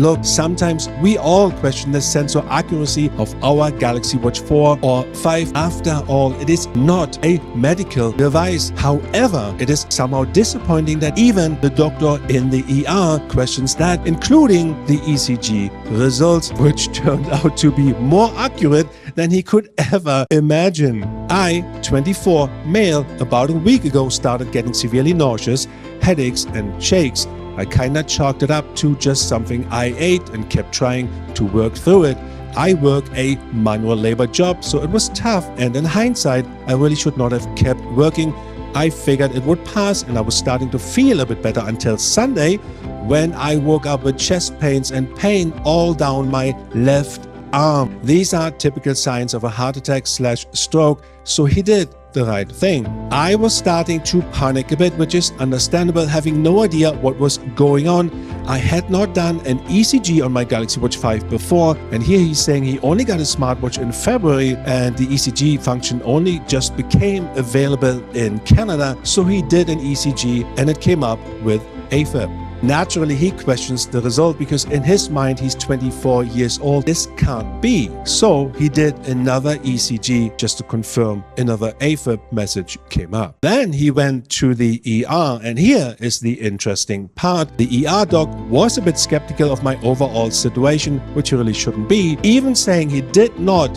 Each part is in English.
Look, sometimes we all question the sensor accuracy of our Galaxy Watch 4 or 5. After all, it is not a medical device. However, it is somehow disappointing that even the doctor in the ER questions that, including the ECG results, which turned out to be more accurate than he could ever imagine. I, 24, male, about a week ago started getting severely nauseous, headaches and shakes. I kinda chalked it up to just something I ate and kept trying to work through it. I work a manual labor job, so it was tough, and in hindsight, I really should not have kept working. I figured it would pass, and I was starting to feel a bit better until Sunday, when I woke up with chest pains and pain all down my left arm. These are typical signs of a heart attack / stroke, so he did the right thing. I was starting to panic a bit, which is understandable, having no idea what was going on. I had not done an ECG on my Galaxy Watch 5 before, and here he's saying he only got a smartwatch in February and the ECG function only just became available in Canada, so he did an ECG and it came up with AFib. Naturally, he questions the result because in his mind, he's 24 years old. This can't be. So he did another ECG just to confirm another AFib message came up. Then he went to the ER, and here is the interesting part. The ER doc was a bit skeptical of my overall situation, which he really shouldn't be, even saying he did not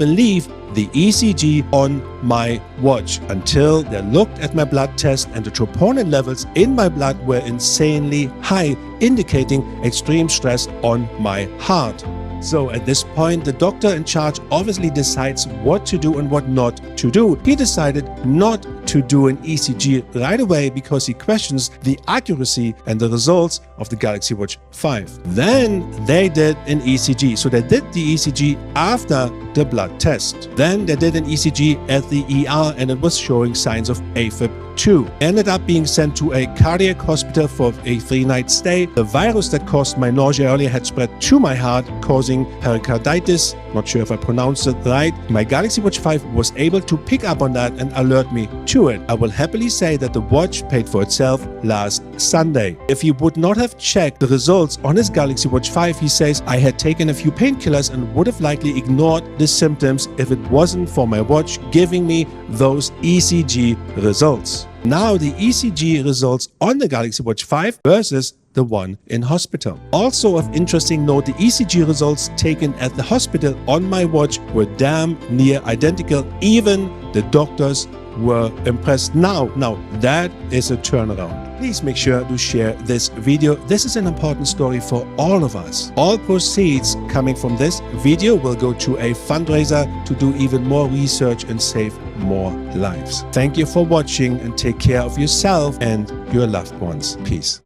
believe the ECG on my watch until they looked at my blood test, and the troponin levels in my blood were insanely high, indicating extreme stress on my heart. So at this point, the doctor in charge obviously decides what to do and what not to do. He decided not to do an ECG right away because he questions the accuracy and the results of the Galaxy Watch 5. Then they did an ECG. So they did the ECG after the blood test. Then they did an ECG at the ER, and it was showing signs of AFib 2. Ended up being sent to a cardiac hospital for a 3-night stay. The virus that caused my nausea earlier had spread to my heart, causing pericarditis. Not sure if I pronounced it right. My Galaxy Watch 5 was able to pick up on that and alert me to it. I will happily say that the watch paid for itself last Sunday. If he would not have checked the results on his Galaxy Watch 5, he says, I had taken a few painkillers and would have likely ignored the symptoms if it wasn't for my watch giving me those ECG results. Now the ECG results on the Galaxy Watch 5 versus the one in hospital. Also of interesting note, the ECG results taken at the hospital on my watch were damn near identical. Even the doctors were impressed. Now that is a turnaround. Please make sure to share this video. This is an important story for all of us. All proceeds coming from this video will go to a fundraiser to do even more research and save more lives. Thank you for watching, and take care of yourself and your loved ones. Peace.